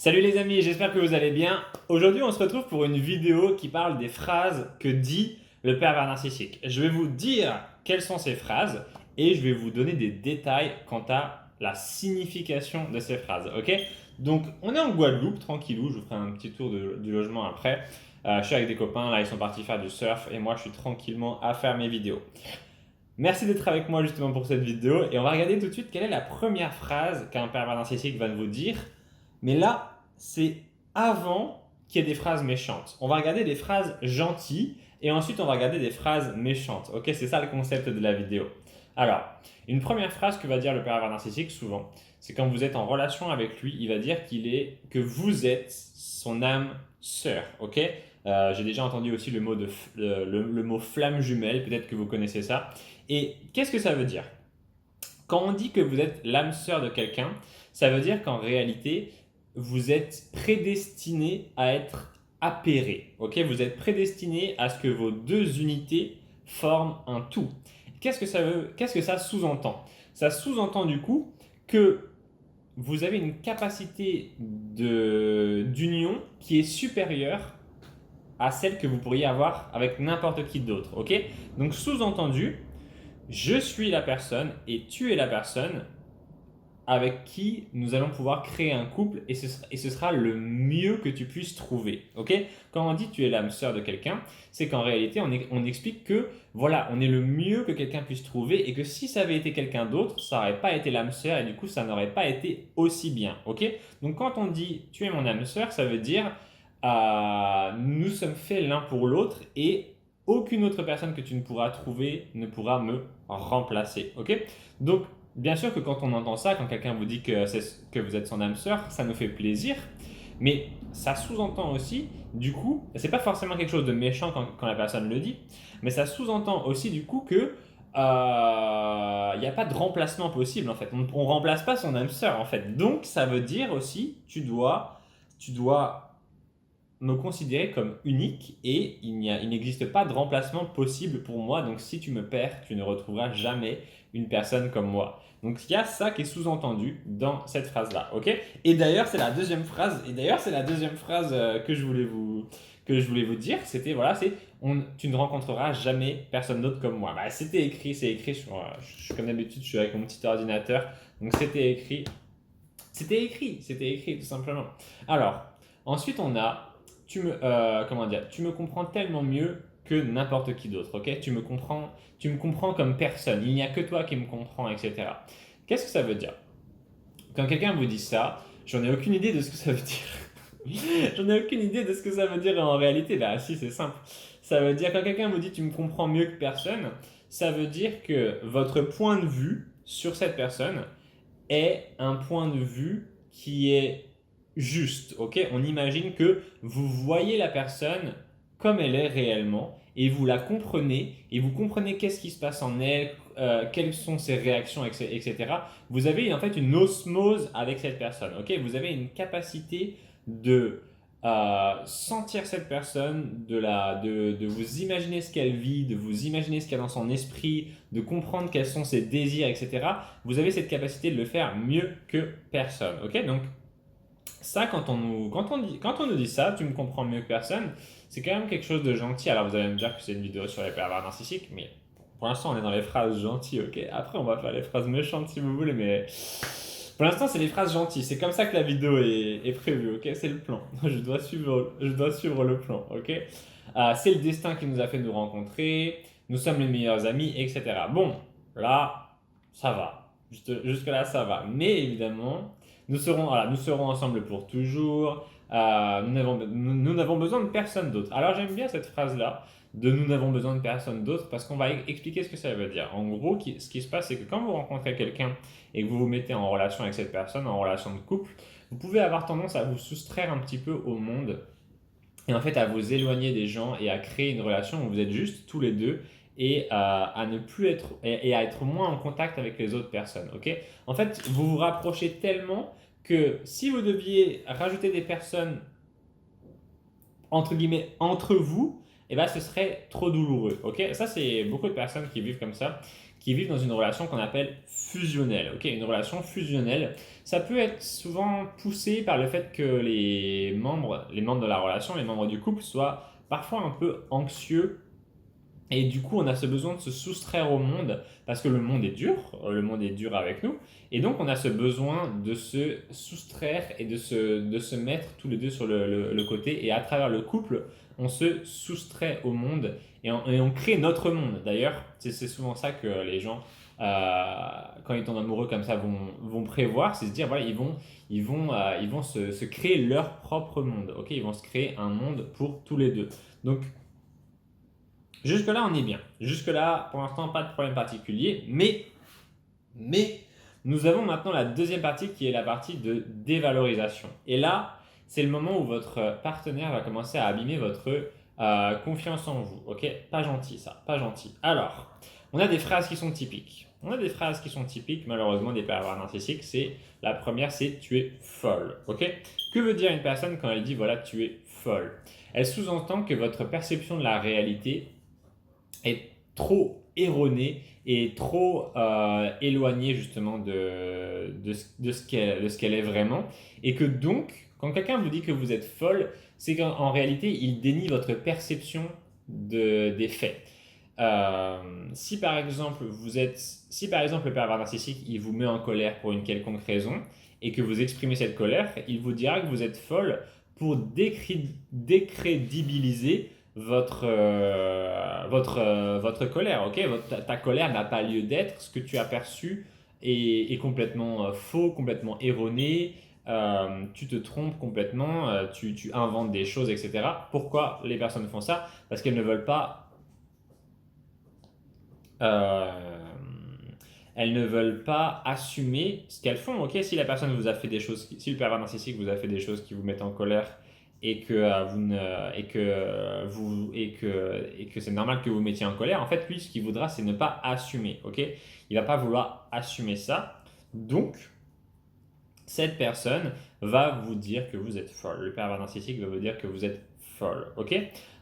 Salut les amis, j'espère que vous allez bien. Aujourd'hui, on se retrouve pour une vidéo qui parle des phrases que dit le pervers narcissique. Je vais vous dire quelles sont ces phrases et je vais vous donner des détails quant à la signification de ces phrases. Ok? Donc, on est en Guadeloupe, tranquillou. Je vous ferai un petit tour du logement après. Je suis avec des copains, là, ils sont partis faire du surf et moi, je suis tranquillement à faire mes vidéos. Merci d'être avec moi justement pour cette vidéo et on va regarder tout de suite quelle est la première phrase qu'un pervers narcissique va vous dire. Mais là, c'est avant qu'il y ait des phrases méchantes. On va regarder des phrases gentilles et ensuite on va regarder des phrases méchantes. Ok, c'est ça le concept de la vidéo. Alors, une première phrase que va dire le pervers narcissique souvent, c'est quand vous êtes en relation avec lui, il va dire que vous êtes son âme sœur. Ok. J'ai déjà entendu aussi le mot, le mot flamme jumelle, peut-être que vous connaissez ça. Et qu'est-ce que ça veut dire? Quand on dit que vous êtes l'âme sœur de quelqu'un, ça veut dire qu'en réalité, vous êtes prédestiné à être appairé. Ok, vous êtes prédestiné à ce que vos deux unités forment un tout. Qu'est-ce que ça sous-entend? Ça sous-entend du coup que vous avez une capacité d'union qui est supérieure à celle que vous pourriez avoir avec n'importe qui d'autre. Ok, donc sous-entendu, je suis la personne et tu es la personne avec qui nous allons pouvoir créer un couple et ce sera le mieux que tu puisses trouver. Ok? Quand on dit tu es l'âme sœur de quelqu'un, c'est qu'en réalité on explique que voilà, on est le mieux que quelqu'un puisse trouver et que si ça avait été quelqu'un d'autre, ça n'aurait pas été l'âme sœur et du coup ça n'aurait pas été aussi bien. Ok? Donc quand on dit tu es mon âme sœur, ça veut dire nous sommes faits l'un pour l'autre et aucune autre personne que tu ne pourras trouver ne pourra me remplacer. Ok? Donc bien sûr que quand on entend ça, quand quelqu'un vous dit que vous êtes son âme sœur, ça nous fait plaisir, mais ça sous-entend aussi, du coup, c'est pas forcément quelque chose de méchant quand la personne le dit, mais ça sous-entend aussi du coup que il n'y a pas de remplacement possible en fait. On ne remplace pas son âme sœur en fait. Donc ça veut dire aussi, tu dois me considérer comme unique et il n'existe pas de remplacement possible pour moi. Donc si tu me perds, tu ne retrouveras jamais une personne comme moi. Donc il y a ça qui est sous-entendu dans cette phrase-là, ok? Et d'ailleurs c'est la deuxième phrase. Et d'ailleurs c'est la deuxième phrase que je voulais vous dire. C'était voilà, tu ne rencontreras jamais personne d'autre comme moi. Bah, c'est écrit sur. Comme d'habitude, je suis avec mon petit ordinateur. Donc c'était écrit tout simplement. Alors ensuite on a comment dire, tu me comprends tellement mieux que n'importe qui d'autre, ok? Tu me comprends comme personne. Il n'y a que toi qui me comprends, etc. Qu'est-ce que ça veut dire? Quand quelqu'un vous dit ça, j'en ai aucune idée de ce que ça veut dire. J'en ai aucune idée de ce que ça veut dire en réalité. Bah si, c'est simple. Ça veut dire quand quelqu'un vous dit tu me comprends mieux que personne, ça veut dire que votre point de vue sur cette personne est un point de vue qui est juste. Ok, on imagine que vous voyez la personne comme elle est réellement et vous la comprenez et vous comprenez qu'est-ce qui se passe en elle, quelles sont ses réactions, etc. Vous avez en fait une osmose avec cette personne. Ok, vous avez une capacité de sentir cette personne, de vous imaginer ce qu'elle vit, de vous imaginer ce qu'il y a dans son esprit, de comprendre quels sont ses désirs, etc. Vous avez cette capacité de le faire mieux que personne. Ok, donc ça, quand on nous dit ça, tu me comprends mieux que personne, c'est quand même quelque chose de gentil. Alors vous allez me dire que c'est une vidéo sur les pervers narcissiques, mais pour l'instant on est dans les phrases gentilles, ok? Après on va faire les phrases méchantes si vous voulez, mais pour l'instant c'est les phrases gentilles. C'est comme ça que la vidéo est prévue, ok? C'est le plan. Je dois suivre le plan, ok? C'est le destin qui nous a fait nous rencontrer, nous sommes les meilleurs amis, etc. Bon, là, ça va. Jusque-là, ça va. Mais évidemment, nous serons ensemble pour toujours. Nous n'avons besoin de personne d'autre. Alors j'aime bien cette phrase-là, de nous n'avons besoin de personne d'autre, parce qu'on va expliquer ce que ça veut dire. En gros, ce qui se passe, c'est que quand vous rencontrez quelqu'un et que vous vous mettez en relation avec cette personne, en relation de couple, vous pouvez avoir tendance à vous soustraire un petit peu au monde et en fait à vous éloigner des gens et à créer une relation où vous êtes juste tous les deux et à ne plus être et à être moins en contact avec les autres personnes. Ok? En fait, vous vous rapprochez tellement que si vous deviez rajouter des personnes entre guillemets entre vous, eh ben, ce serait trop douloureux. Ok? Ça, c'est beaucoup de personnes qui vivent comme ça, qui vivent dans une relation qu'on appelle fusionnelle. Ok, une relation fusionnelle, ça peut être souvent poussé par le fait que les membres de la relation, les membres du couple soient parfois un peu anxieux et du coup, on a ce besoin de se soustraire au monde parce que le monde est dur avec nous. Et donc, on a ce besoin de se soustraire et de se mettre tous les deux sur le côté. Et à travers le couple, on se soustrait au monde et on crée notre monde. D'ailleurs, c'est souvent ça que les gens, quand ils tombent amoureux comme ça, vont prévoir. C'est se dire, voilà, ils vont se créer leur propre monde. Ok, ils vont se créer un monde pour tous les deux. Donc, jusque-là, on est bien. Jusque-là, pour l'instant, pas de problème particulier. Mais nous avons maintenant la deuxième partie qui est la partie de dévalorisation. Et là, c'est le moment où votre partenaire va commencer à abîmer votre confiance en vous. Ok? Pas gentil ça, pas gentil. Alors, on a des phrases qui sont typiques. On a des phrases qui sont typiques, malheureusement, des pervers narcissiques. La première, c'est tu es folle. Ok? Que veut dire une personne quand elle dit voilà, tu es folle? Elle sous-entend que votre perception de la réalité est trop erronée et trop éloignée justement de ce qu'elle est vraiment. Et que donc, quand quelqu'un vous dit que vous êtes folle, c'est qu'en réalité, il dénie votre perception des faits. Si par exemple le pervers narcissique il vous met en colère pour une quelconque raison et que vous exprimez cette colère, il vous dira que vous êtes folle pour décrédibiliser votre colère. Ok, ta colère n'a pas lieu d'être. Ce que tu as perçu est complètement faux, complètement erroné. Tu te trompes complètement, tu inventes des choses, etc. Pourquoi les personnes font ça? Parce qu'elles ne veulent pas euh, elles ne veulent pas assumer ce qu'elles font. Ok, si la personne vous a fait des choses, si le pervers narcissique vous a fait des choses qui vous mettent en colère et que vous ne, et que c'est normal que vous mettiez en colère, en fait, lui, ce qu'il voudra, c'est ne pas assumer. Ok, il va pas vouloir assumer ça. Donc, cette personne va vous dire que vous êtes folle. Le pervers narcissique va vous dire que vous êtes folle. Ok?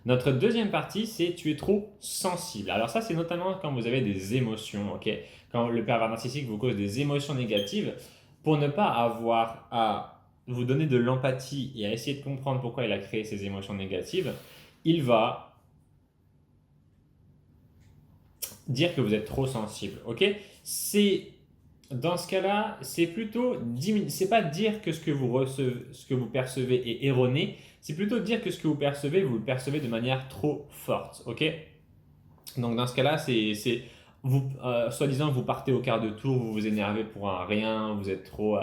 Notre deuxième partie, c'est tu es trop sensible. Alors ça, c'est notamment quand vous avez des émotions. Ok? Quand le pervers narcissique vous cause des émotions négatives, pour ne pas avoir à vous donner de l'empathie et à essayer de comprendre pourquoi il a créé ces émotions négatives, il va dire que vous êtes trop sensible. Ok? C'est Dans ce cas-là, c'est pas dire que ce que vous percevez est erroné, c'est plutôt dire que ce que vous le percevez de manière trop forte, ok? Donc dans ce cas-là, vous, soi-disant, vous partez au quart de tour, vous vous énervez pour un rien, vous êtes trop,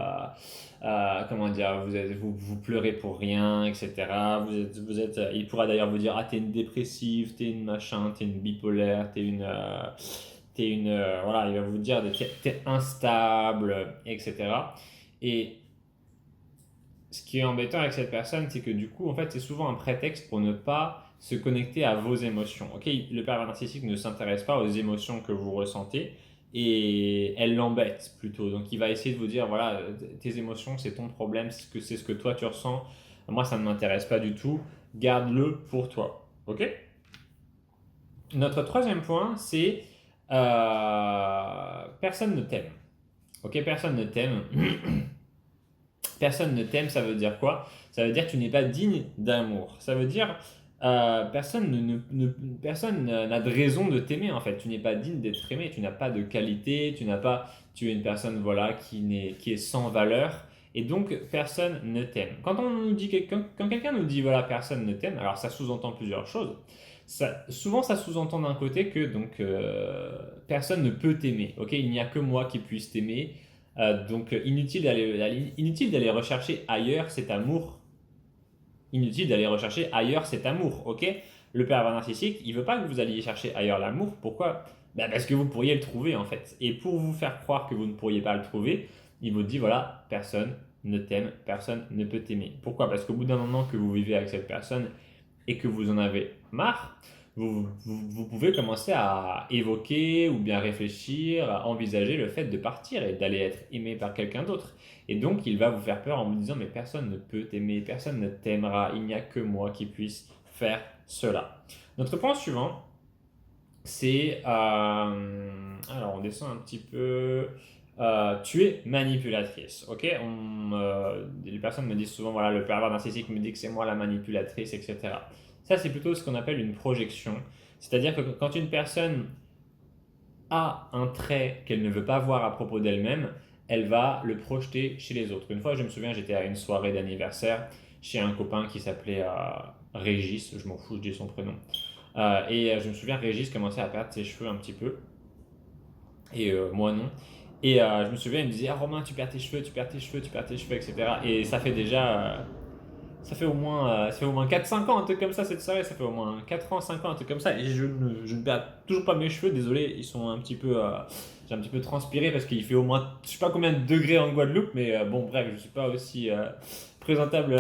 comment dire, vous pleurez pour rien, etc. Il pourra d'ailleurs vous dire, ah, t'es une dépressive, t'es une machin, t'es une bipolaire, voilà, il va vous dire t'es instable, etc. Et ce qui est embêtant avec cette personne, c'est que du coup, en fait, c'est souvent un prétexte pour ne pas se connecter à vos émotions. Ok, le pervers narcissique ne s'intéresse pas aux émotions que vous ressentez et elle l'embête plutôt. Donc, il va essayer de vous dire voilà, tes émotions, c'est ton problème, c'est ce que toi tu ressens. Moi, ça ne m'intéresse pas du tout. Garde-le pour toi. Ok. Notre troisième point, c'est personne ne t'aime. Ok, personne ne t'aime. Personne ne t'aime, ça veut dire quoi? Ça veut dire que tu n'es pas digne d'amour. Ça veut dire personne n'a de raison de t'aimer en fait. Tu n'es pas digne d'être aimé. Tu n'as pas de qualité. Tu es une personne voilà qui est sans valeur. Et donc personne ne t'aime. Quand quelqu'un nous dit voilà personne ne t'aime, alors ça sous-entend plusieurs choses. Souvent ça sous-entend d'un côté que donc personne ne peut t'aimer. Ok, il n'y a que moi qui puisse t'aimer. Donc inutile d'aller rechercher ailleurs cet amour. Inutile d'aller rechercher ailleurs cet amour, ok? Le pervers narcissique, il veut pas que vous alliez chercher ailleurs l'amour. Pourquoi? Ben parce que vous pourriez le trouver en fait. Et pour vous faire croire que vous ne pourriez pas le trouver, il vous dit voilà, personne ne t'aime, personne ne peut t'aimer. Pourquoi? Parce qu'au bout d'un moment que vous vivez avec cette personne et que vous en avez marre, vous pouvez commencer à évoquer ou bien réfléchir, à envisager le fait de partir et d'aller être aimé par quelqu'un d'autre. Et donc, il va vous faire peur en vous disant, mais personne ne peut t'aimer, personne ne t'aimera, il n'y a que moi qui puisse faire cela. Notre point suivant, c'est... alors, on descend un petit peu. Tu es manipulatrice, ok? Les personnes me disent souvent, voilà, le pervers narcissique me dit que c'est moi la manipulatrice, etc. Ça, c'est plutôt ce qu'on appelle une projection. C'est-à-dire que quand une personne a un trait qu'elle ne veut pas voir à propos d'elle-même, elle va le projeter chez les autres. Une fois, je me souviens, j'étais à une soirée d'anniversaire chez un copain qui s'appelait Régis, je m'en fous, je dis son prénom. Je me souviens, Régis commençait à perdre ses cheveux un petit peu, et moi non. Je me souviens, il me disait, ah Romain, tu perds tes cheveux, tu perds tes cheveux, tu perds tes cheveux, etc. Et ça fait déjà ça fait au moins 4-5 ans, un truc comme ça, cette soirée. Ça fait au moins 4 ans, 5 ans, un truc comme ça. Et je ne perds toujours pas mes cheveux. Désolé, ils sont un petit peu. J'ai un petit peu transpiré parce qu'il fait au moins. Je sais pas combien de degrés en Guadeloupe, mais bon, bref, je suis pas aussi présentable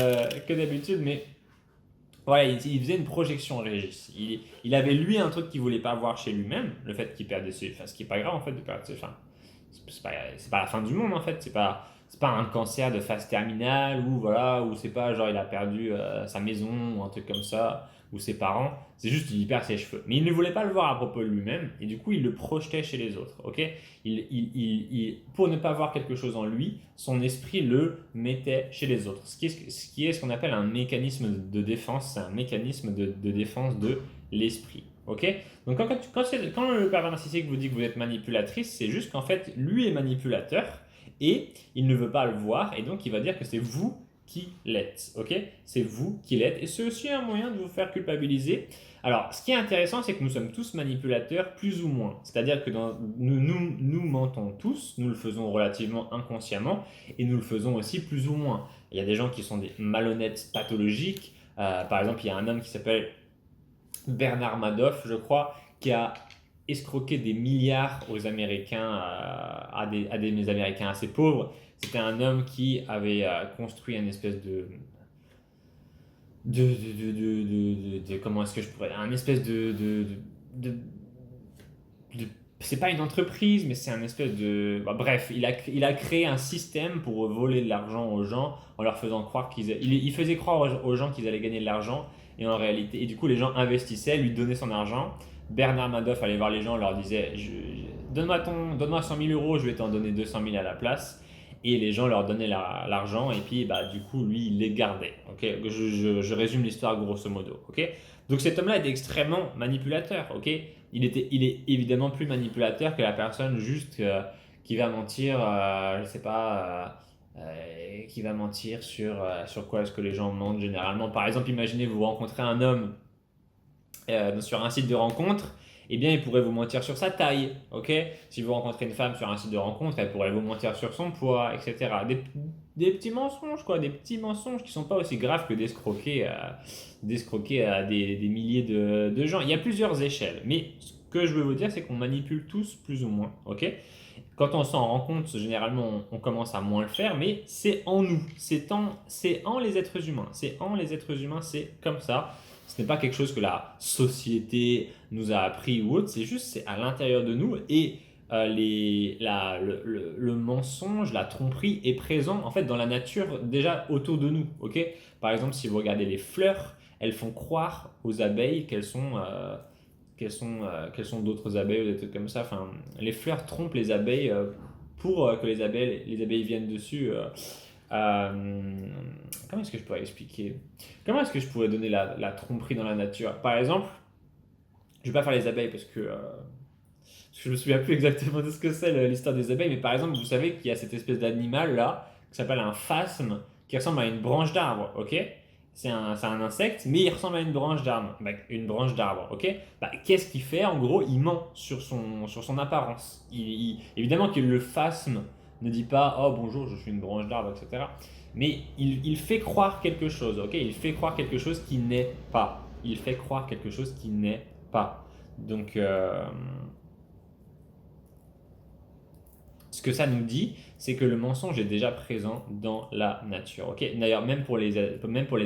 que d'habitude. Mais voilà, il faisait une projection, Régis. Il avait lui un truc qu'il voulait pas voir chez lui-même. Le fait qu'il perdait ses. Enfin, ce qui est pas grave en fait de perdre ses. Enfin, c'est pas la fin du monde en fait. C'est pas un cancer de phase terminale ou voilà, ou c'est pas genre il a perdu sa maison ou un truc comme ça, ou ses parents. C'est juste qu'il perd ses cheveux. Mais il ne voulait pas le voir à propos de lui-même et du coup il le projetait chez les autres. Ok, pour ne pas voir quelque chose en lui, son esprit le mettait chez les autres. Ce qu'on appelle un mécanisme de défense, c'est un mécanisme de défense de l'esprit. Ok, donc quand le pervers narcissique vous dit que vous êtes manipulatrice, c'est juste qu'en fait lui est manipulateur et il ne veut pas le voir et donc il va dire que c'est vous qui l'êtes, ok? C'est vous qui l'êtes et c'est aussi un moyen de vous faire culpabiliser. Alors, ce qui est intéressant, c'est que nous sommes tous manipulateurs, plus ou moins. C'est-à-dire que nous mentons tous, nous le faisons relativement inconsciemment et nous le faisons aussi plus ou moins. Il y a des gens qui sont des malhonnêtes pathologiques. Par exemple, il y a un homme qui s'appelle Bernard Madoff, je crois, qui a escroqué des milliards aux Américains, à des Américains assez pauvres. C'était un homme qui avait construit une espèce comment est-ce que je pourrais, un espèce de- de- c'est pas une entreprise, mais c'est un espèce de, bah, bref, il a créé un système pour voler de l'argent aux gens en leur faisant croire il faisait croire aux gens qu'ils allaient gagner de l'argent et en réalité, et du coup les gens investissaient, lui donnaient son argent. Bernard Madoff allait voir les gens, leur disait donne-moi 100 000 euros, je vais t'en donner 200 000 à la place. Et les gens leur donnaient l'argent et puis bah, du coup lui il les gardait. Ok, je résume l'histoire grosso modo. Ok, donc cet homme-là était extrêmement manipulateur. Ok, il est évidemment plus manipulateur que la personne juste qui va mentir, je sais pas, qui va mentir sur quoi est-ce que les gens mentent généralement. Par exemple, imaginez vous rencontrez un homme sur un site de rencontre, eh bien, il pourrait vous mentir sur sa taille, ok? Si vous rencontrez une femme sur un site de rencontre, elle pourrait vous mentir sur son poids, etc. Des petits mensonges, quoi, des petits mensonges qui sont pas aussi graves que d'escroquer à des milliers de gens. Il y a plusieurs échelles, mais ce que je veux vous dire, c'est qu'on manipule tous plus ou moins, ok? Quand on s'en rend compte, généralement, on commence à moins le faire, mais c'est en nous, c'est en les êtres humains, c'est comme ça. Ce n'est pas quelque chose que la société nous a appris ou autre, c'est à l'intérieur de nous et le mensonge, la tromperie est présent en fait dans la nature déjà autour de nous. Ok, par exemple, si vous regardez les fleurs, elles font croire aux abeilles qu'elles sont d'autres abeilles ou des trucs comme ça. Enfin, les fleurs trompent les abeilles pour que les abeilles viennent dessus. Comment est-ce que je pourrais expliquer? Comment est-ce que je pourrais donner la tromperie dans la nature? Par exemple, je vais pas faire les abeilles parce que je me souviens plus exactement de ce que c'est l'histoire des abeilles, mais par exemple, vous savez qu'il y a cette espèce d'animal là qui s'appelle un phasme qui ressemble à une branche d'arbre, ok? C'est un insecte, mais il ressemble à une branche d'arbre. Bah, une branche d'arbre, ok? Bah, qu'est-ce qu'il fait? En gros, il ment sur son apparence. Évidemment que le phasme ne dit pas oh bonjour, je suis une branche d'arbre, etc. Mais il fait croire quelque chose, ok? Il fait croire quelque chose qui n'est pas. Il fait croire quelque chose qui n'est pas. Donc, ce que ça nous dit, c'est que le mensonge est déjà présent dans la nature. Ok, d'ailleurs, même pour les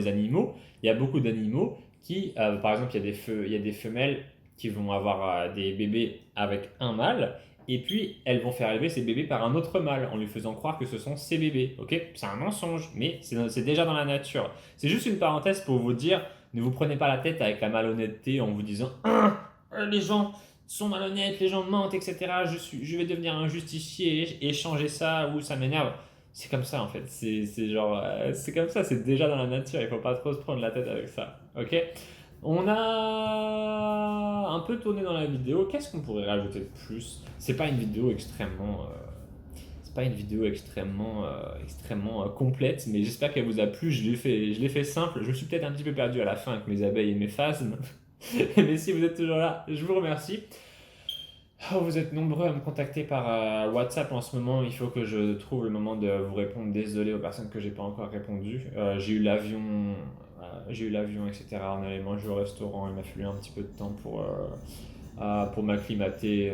animaux, il y a beaucoup d'animaux qui, par exemple, il y a des femelles qui vont avoir des bébés avec un mâle, et puis elles vont faire élever ces bébés par un autre mâle, en lui faisant croire que ce sont ses bébés. Ok, c'est un mensonge, mais c'est déjà dans la nature. C'est juste une parenthèse pour vous dire, ne vous prenez pas la tête avec la malhonnêteté en vous disant les gens sont malhonnêtes, les gens mentent, etc. Je vais devenir un justicier et changer ça ou ça m'énerve. C'est comme ça en fait, c'est genre, c'est comme ça, c'est déjà dans la nature, il faut pas trop se prendre la tête avec ça, ok? On a un peu tourné dans la vidéo, qu'est-ce qu'on pourrait rajouter de plus? C'est pas une vidéo extrêmement, c'est pas une vidéo extrêmement complète, mais j'espère qu'elle vous a plu, je l'ai fait simple, je me suis peut-être un petit peu perdu à la fin avec mes abeilles et mes phasmes, mais si vous êtes toujours là, je vous remercie. Oh, vous êtes nombreux à me contacter par WhatsApp en ce moment. Il faut que je trouve le moment de vous répondre. Désolé aux personnes que j'ai pas encore répondu. J'ai eu l'avion, etc. On allait manger au restaurant. Il m'a fallu un petit peu de temps pour m'acclimater,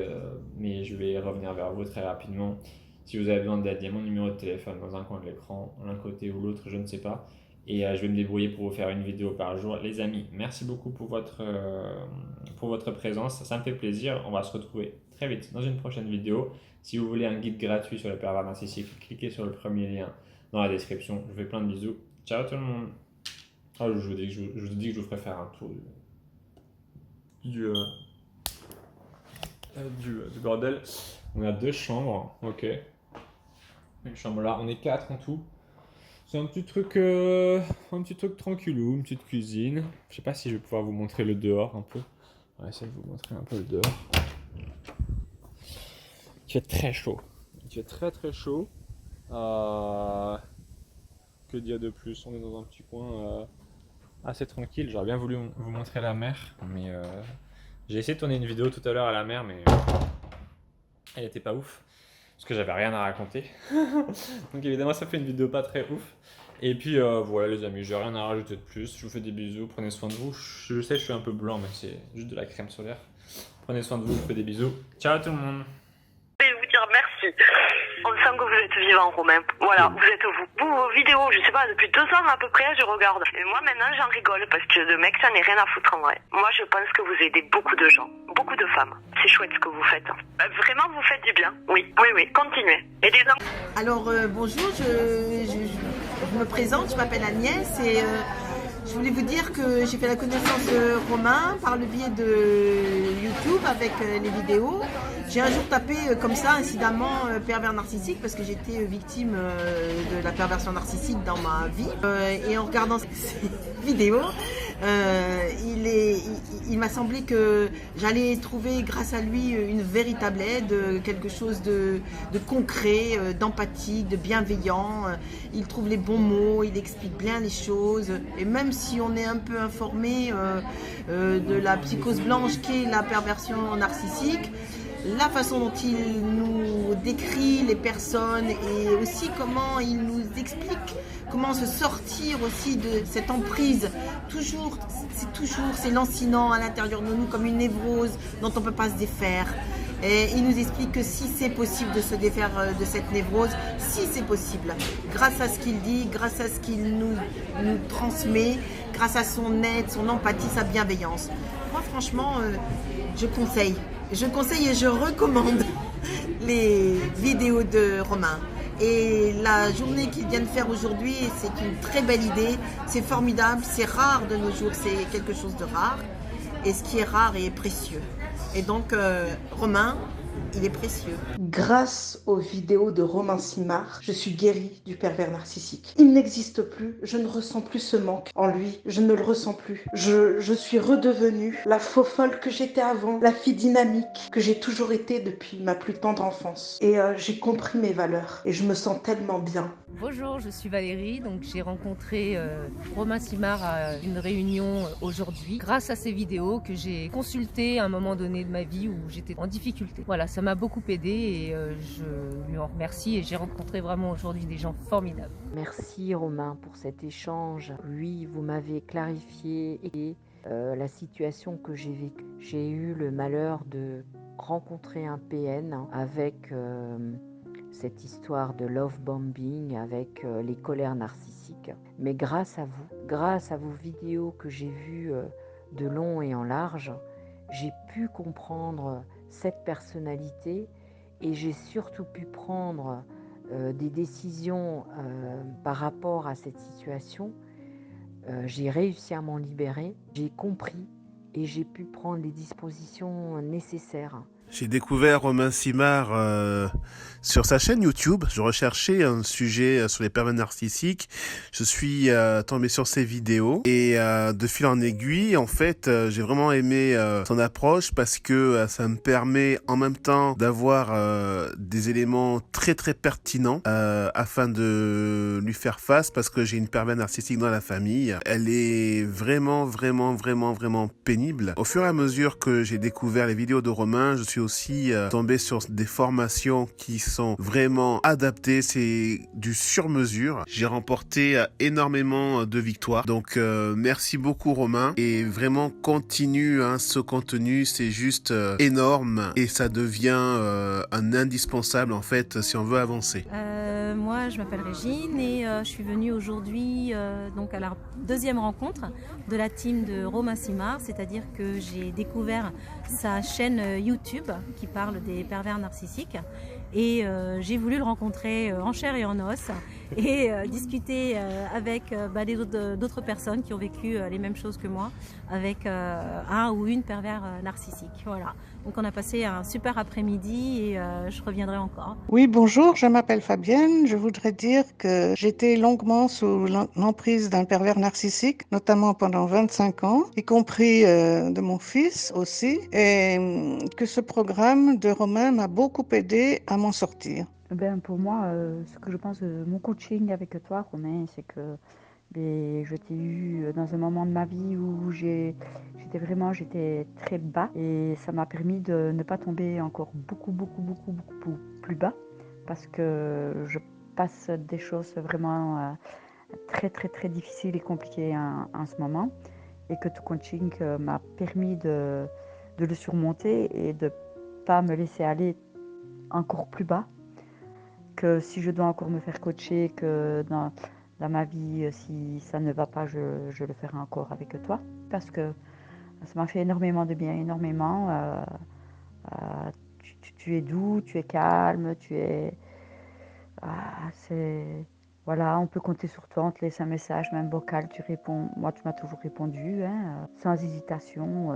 mais je vais revenir vers vous très rapidement. Si vous avez besoin d'aide, il y a mon numéro de téléphone dans un coin de l'écran, l'un côté ou l'autre, je ne sais pas. Et je vais me débrouiller pour vous faire une vidéo par jour. Les amis, merci beaucoup pour votre présence. Ça me fait plaisir. On va se retrouver très vite dans une prochaine vidéo. Si vous voulez un guide gratuit sur le pervers narcissique, cliquez sur le premier lien dans la description. Je vous fais plein de bisous. Ciao tout le monde. Oh, je vous dis que je vous ferai faire un tour du, euh, du bordel. On a 2 chambres, ok. Une chambre là, on est 4 en tout. C'est un petit truc tranquillou, une petite cuisine. Je sais pas si je vais pouvoir vous montrer le dehors un peu. On va essayer de vous montrer un peu le dehors. Il fait très chaud. Il fait très très chaud. Que dire de plus? On est dans un petit coin assez tranquille. J'aurais bien voulu vous montrer la mer, mais j'ai essayé de tourner une vidéo tout à l'heure à la mer, mais elle était pas ouf parce que j'avais rien à raconter. Donc évidemment, ça fait une vidéo pas très ouf. Et puis voilà les amis, j'ai rien à rajouter de plus. Je vous fais des bisous, prenez soin de vous. Je sais, je suis un peu blanc, mais c'est juste de la crème solaire. Prenez soin de vous, je vous fais des bisous. Ciao tout le monde. Je vais vous dire merci. On sent que vous êtes vivant, Romain. Voilà, vous êtes vous. Vous, vos vidéos, je sais pas, depuis 2 ans à peu près, je regarde. Et moi, maintenant, j'en rigole parce que le mec, ça n'est rien à foutre en vrai. Moi, je pense que vous aidez beaucoup de gens, beaucoup de femmes. C'est chouette ce que vous faites. Vraiment, vous faites du bien. Oui, oui, oui, continuez. Et des hommes. Alors, bonjour, je me présente, je m'appelle Agnès et je voulais vous dire que j'ai fait la connaissance de Romain par le biais de YouTube avec les vidéos. J'ai un jour tapé comme ça, incidemment, pervers narcissique parce que j'étais victime de la perversion narcissique dans ma vie. Et en regardant ces vidéos, il m'a semblé que j'allais trouver grâce à lui une véritable aide, quelque chose de concret, d'empathique, de bienveillant. Il trouve les bons mots, il explique bien les choses. Et même si on est un peu informé de la psychose blanche qu'est la perversion narcissique, la façon dont il nous décrit les personnes et aussi comment il nous explique comment se sortir aussi de cette emprise, c'est lancinant à l'intérieur de nous comme une névrose dont on ne peut pas se défaire. Et il nous explique que si c'est possible de se défaire de cette névrose, si c'est possible, grâce à ce qu'il dit, grâce à ce qu'il nous transmet, grâce à son aide, son empathie, sa bienveillance. Moi franchement, je conseille et je recommande les vidéos de Romain. Et la journée qu'il vient de faire aujourd'hui, c'est une très belle idée, c'est formidable, c'est rare de nos jours, c'est quelque chose de rare. Et ce qui est rare est précieux. Et donc, Romain, il est précieux. Grâce aux vidéos de Romain Simard, je suis guérie du pervers narcissique. Il n'existe plus, je ne ressens plus ce manque en lui, je ne le ressens plus. Je suis redevenue la faux folle que j'étais avant, la fille dynamique que j'ai toujours été depuis ma plus tendre enfance. Et j'ai compris mes valeurs et je me sens tellement bien. Bonjour, je suis Valérie, donc j'ai rencontré Romain Simard à une réunion aujourd'hui grâce à ces vidéos que j'ai consultées à un moment donné de ma vie où j'étais en difficulté. Voilà, ça m'a beaucoup aidé et je lui en remercie et j'ai rencontré vraiment aujourd'hui des gens formidables. Merci Romain pour cet échange. Oui, vous m'avez clarifié la situation que j'ai vécue. J'ai eu le malheur de rencontrer un PN avec cette histoire de love bombing, avec les colères narcissiques. Mais grâce à vos vidéos que j'ai vues de long et en large, j'ai pu comprendre cette personnalité et j'ai surtout pu prendre des décisions par rapport à cette situation. J'ai réussi à m'en libérer, j'ai compris et j'ai pu prendre les dispositions nécessaires. J'ai découvert Romain Simard sur sa chaîne YouTube. Je recherchais un sujet sur les pervers narcissiques. Je suis tombé sur ses vidéos et de fil en aiguille, en fait, j'ai vraiment aimé son approche parce que ça me permet en même temps d'avoir des éléments très très pertinents afin de lui faire face parce que j'ai une pervers narcissique dans la famille. Elle est vraiment pénible. Au fur et à mesure que j'ai découvert les vidéos de Romain, je suis aussi tombé sur des formations qui sont vraiment adaptées, c'est du sur-mesure. J'ai remporté énormément de victoires. Donc merci beaucoup Romain et vraiment continue ce contenu, c'est juste énorme et ça devient un indispensable en fait si on veut avancer. Moi je m'appelle Régine et je suis venue aujourd'hui donc à la deuxième rencontre de la team de Romain Simard, c'est-à-dire que j'ai découvert sa chaîne YouTube qui parle des pervers narcissiques et j'ai voulu le rencontrer en chair et en os et discuter avec d'autres personnes qui ont vécu les mêmes choses que moi avec un ou une pervers narcissique. Voilà. Donc on a passé un super après-midi et je reviendrai encore. Oui, bonjour, je m'appelle Fabienne. Je voudrais dire que j'étais longuement sous l'emprise d'un pervers narcissique, notamment pendant 25 ans, y compris de mon fils aussi, et que ce programme de Romain m'a beaucoup aidé à m'en sortir. Pour moi, ce que je pense de mon coaching avec toi, Romain, c'est que je t'ai eu dans un moment de ma vie où j'étais très bas et ça m'a permis de ne pas tomber encore beaucoup plus bas parce que je passe des choses vraiment très difficiles et compliquées en ce moment et que ton coaching m'a permis de le surmonter et de pas me laisser aller encore plus bas, que si je dois encore me faire coacher, que dans ma vie, si ça ne va pas, je le ferai encore avec toi. Parce que ça m'a fait énormément de bien, énormément. Tu es doux, tu es calme, Voilà, on peut compter sur toi, on te laisse un message, même vocal, tu réponds. Moi, tu m'as toujours répondu, sans hésitation.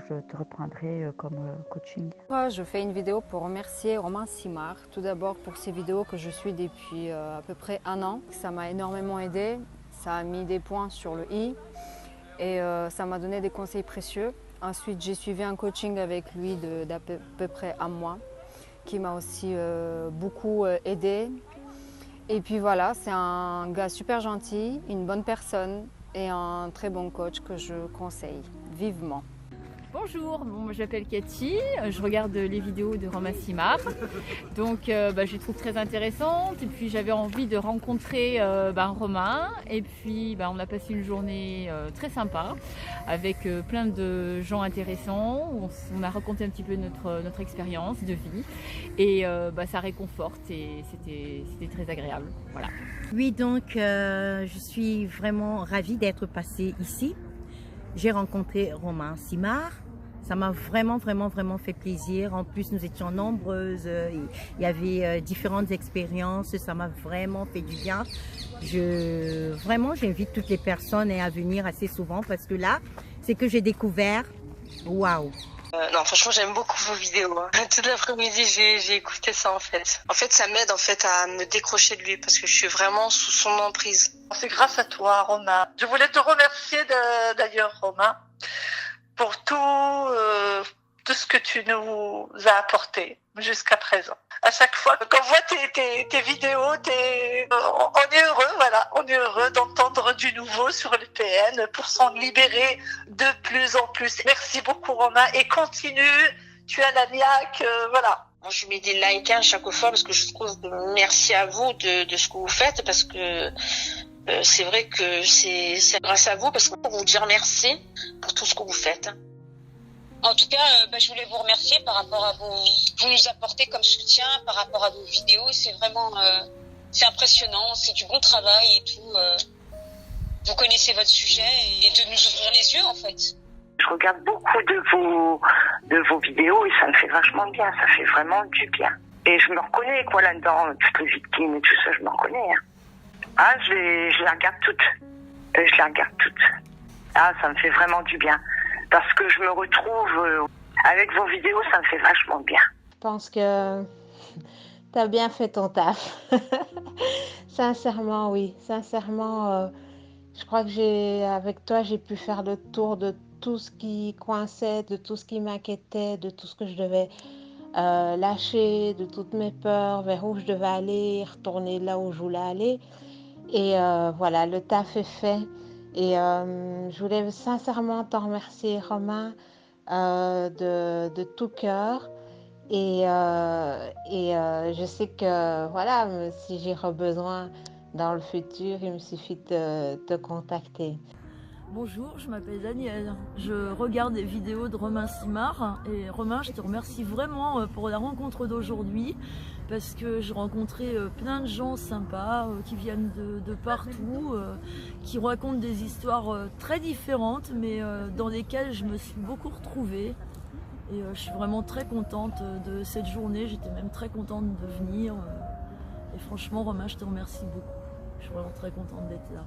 Je te reprendrai comme coaching. Moi, je fais une vidéo pour remercier Romain Simard. Tout d'abord pour ces vidéos que je suis depuis à peu près 1 an. Ça m'a énormément aidé, ça a mis des points sur le i et ça m'a donné des conseils précieux. Ensuite, j'ai suivi un coaching avec lui d'à peu près 1 mois qui m'a aussi beaucoup aidé. Et puis voilà, c'est un gars super gentil, une bonne personne et un très bon coach que je conseille vivement. Bonjour, je m'appelle Cathy, je regarde les vidéos de Romain Simard, donc je les trouve très intéressantes et puis j'avais envie de rencontrer Romain et puis on a passé une journée très sympa avec plein de gens intéressants, on a raconté un petit peu notre expérience de vie et ça réconforte et c'était très agréable. Voilà. Oui, donc je suis vraiment ravie d'être passée ici. J'ai rencontré Romain Simard. Ça m'a vraiment fait plaisir. En plus, nous étions nombreuses. Il y avait différentes expériences. Ça m'a vraiment fait du bien. J'invite toutes les personnes à venir assez souvent parce que là, c'est que j'ai découvert. Waouh! Non, franchement, j'aime beaucoup vos vidéos. Toute l'après-midi, j'ai écouté ça en fait. En fait, ça m'aide à me décrocher de lui parce que je suis vraiment sous son emprise. C'est grâce à toi, Romain. Je voulais te remercier d'ailleurs, Romain, pour tout ce que tu nous as apporté jusqu'à présent. À chaque fois qu'on voit tes vidéos, on est heureux, voilà, on est heureux d'entendre du nouveau sur le PN pour s'en libérer de plus en plus. Merci beaucoup, Romain, et continue. Tu as la niaque, voilà. Moi, je mets des likes à chaque fois parce que je trouve merci à vous de ce que vous faites parce que c'est vrai que c'est grâce à vous parce qu'on peut vous dire merci pour tout ce que vous faites. En tout cas, je voulais vous remercier par rapport à vous nous apportez comme soutien par rapport à vos vidéos. C'est vraiment, c'est impressionnant, c'est du bon travail et tout. Vous connaissez votre sujet et de nous ouvrir les yeux en fait. Je regarde beaucoup de vos vidéos et ça me fait vachement bien, ça fait vraiment du bien. Et je me reconnais là-dedans, toutes les victimes et tout ça, je me reconnais. Ah, je les regarde toutes. Ah, ça me fait vraiment du bien. parce que je me retrouve avec vos vidéos, ça me fait vachement bien. Je pense que tu as bien fait ton taf. Sincèrement, oui. Sincèrement, je crois que avec toi, j'ai pu faire le tour de tout ce qui coinçait, de tout ce qui m'inquiétait, de tout ce que je devais lâcher, de toutes mes peurs, vers où je devais aller, retourner là où je voulais aller. Et voilà, le taf est fait. Et je voulais sincèrement t'en remercier, Romain, de tout cœur. Et je sais que voilà, si j'ai besoin dans le futur, il me suffit de te contacter. Bonjour, je m'appelle Danielle. Je regarde des vidéos de Romain Simard. Et Romain, je te remercie vraiment pour la rencontre d'aujourd'hui, parce que j'ai rencontré plein de gens sympas qui viennent de partout, qui racontent des histoires très différentes, mais dans lesquelles je me suis beaucoup retrouvée. Et je suis vraiment très contente de cette journée, j'étais même très contente de venir. Et franchement, Romain, je te remercie beaucoup. Je suis vraiment très contente d'être là.